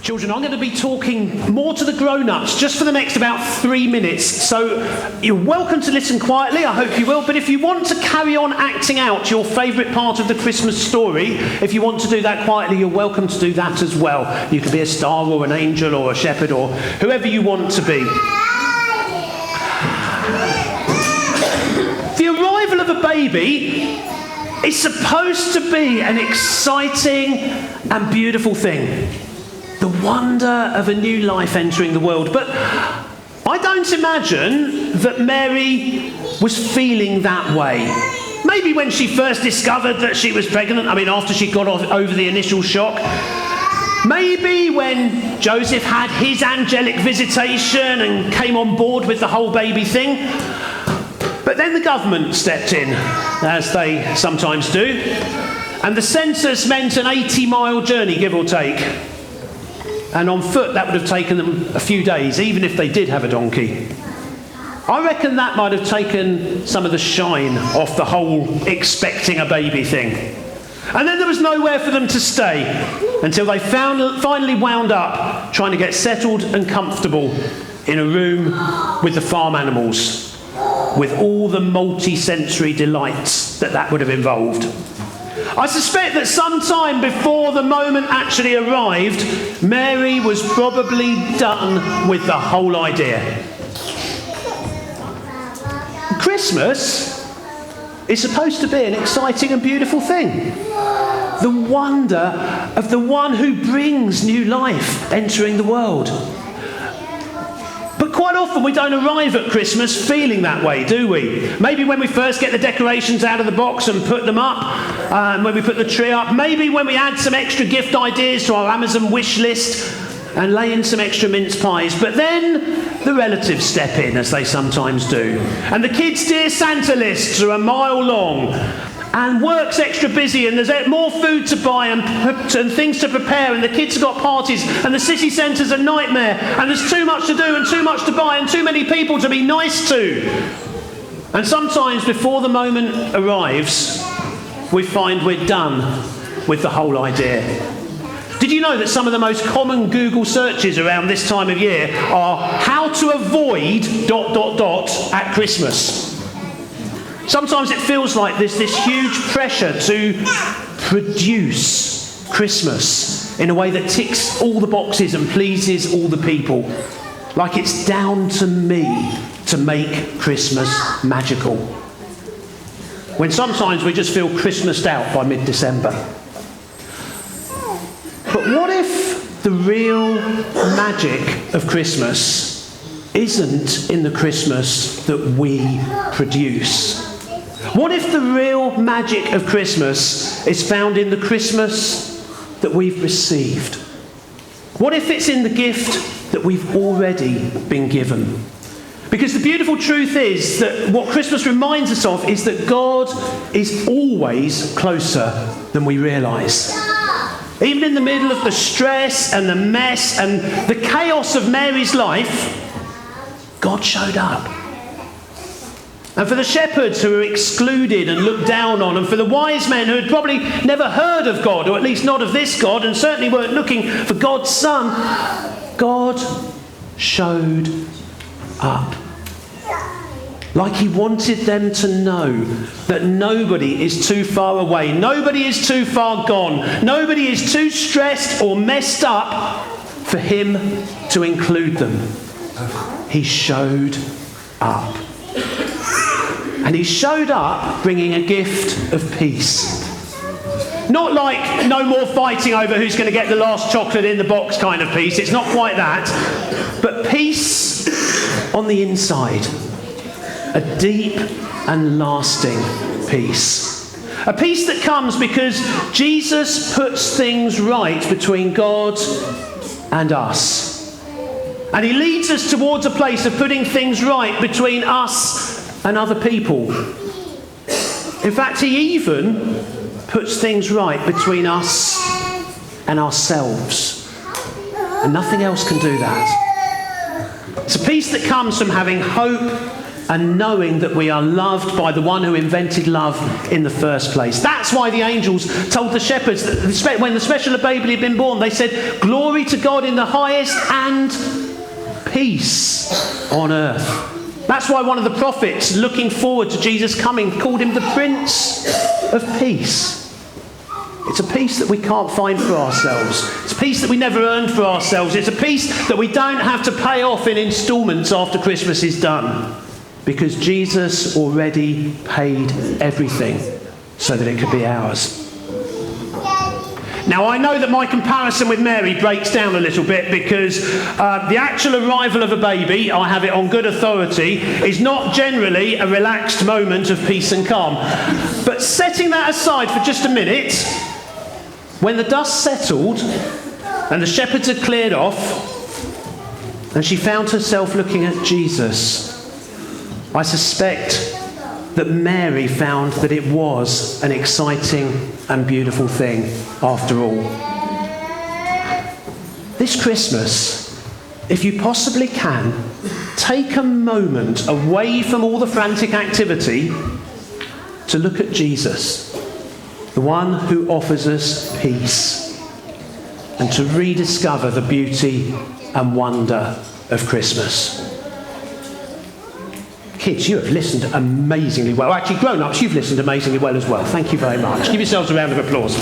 Children, I'm going to be talking more to the grown-ups just for the next about 3 minutes. So you're welcome to listen quietly, I hope you will. But if you want to carry on acting out your favourite part of the Christmas story, if you want to do that quietly, you're welcome to do that as well. You can be a star or an angel or a shepherd or whoever you want to be. The arrival of a baby is supposed to be an exciting and beautiful thing. The wonder of a new life entering the world. But I don't imagine that Mary was feeling that way. Maybe when she first discovered that she was pregnant, after she got over the initial shock. Maybe when Joseph had his angelic visitation and came on board with the whole baby thing. But then the government stepped in, as they sometimes do. And the census meant an 80-mile journey, give or take. And on foot, that would have taken them a few days, even if they did have a donkey. I reckon that might have taken some of the shine off the whole expecting a baby thing. And then there was nowhere for them to stay until they finally wound up trying to get settled and comfortable in a room with the farm animals, with all the multi-sensory delights that would have involved. I suspect that sometime before the moment actually arrived, Mary was probably done with the whole idea. Christmas is supposed to be an exciting and beautiful thing. The wonder of the one who brings new life entering the world. But quite often we don't arrive at Christmas feeling that way, do we? Maybe when we first get the decorations out of the box and put them up, when we put the tree up, maybe when we add some extra gift ideas to our Amazon wish list and lay in some extra mince pies. But then the relatives step in, as they sometimes do. And the kids' Dear Santa lists are a mile long. And work's extra busy, and there's more food to buy and things to prepare, and the kids have got parties, and the city centre's a nightmare, and there's too much to do and too much to buy and too many people to be nice to. And sometimes before the moment arrives, we find we're done with the whole idea. Did you know that some of the most common Google searches around this time of year are how to avoid ... at Christmas? Sometimes it feels like there's this huge pressure to produce Christmas in a way that ticks all the boxes and pleases all the people. Like it's down to me to make Christmas magical. When sometimes we just feel Christmased out by mid-December. But what if the real magic of Christmas isn't in the Christmas that we produce? What if the real magic of Christmas is found in the Christmas that we've received? What if it's in the gift that we've already been given? Because the beautiful truth is that what Christmas reminds us of is that God is always closer than we realise. Even in the middle of the stress and the mess and the chaos of Mary's life, God showed up. And for the shepherds who were excluded and looked down on, and for the wise men who had probably never heard of God, or at least not of this God, and certainly weren't looking for God's Son, God showed up. Like he wanted them to know that nobody is too far away, nobody is too far gone, nobody is too stressed or messed up for him to include them. He showed up. And he showed up bringing a gift of peace. Not like no more fighting over who's going to get the last chocolate in the box kind of peace. It's not quite that. But peace on the inside. A deep and lasting peace. A peace that comes because Jesus puts things right between God and us. And he leads us towards a place of putting things right between us and other people. In fact, he even puts things right between us and ourselves. And nothing else can do that. It's a peace that comes from having hope and knowing that we are loved by the one who invented love in the first place. That's why the angels told the shepherds that when the special baby had been born, they said, "Glory to God in the highest and peace on earth." That's why one of the prophets, looking forward to Jesus coming, called him the Prince of Peace. It's a peace that we can't find for ourselves. It's a peace that we never earned for ourselves. It's a peace that we don't have to pay off in instalments after Christmas is done, because Jesus already paid everything so that it could be ours. Now, I know that my comparison with Mary breaks down a little bit, because the actual arrival of a baby, I have it on good authority, is not generally a relaxed moment of peace and calm. But setting that aside for just a minute, when the dust settled and the shepherds had cleared off and she found herself looking at Jesus, I suspect that Mary found that it was an exciting and beautiful thing after all. This Christmas, if you possibly can, take a moment away from all the frantic activity to look at Jesus, the one who offers us peace, and to rediscover the beauty and wonder of Christmas. Kids, you have listened amazingly well. Actually, grown-ups, you've listened amazingly well as well. Thank you very much. Give yourselves a round of applause.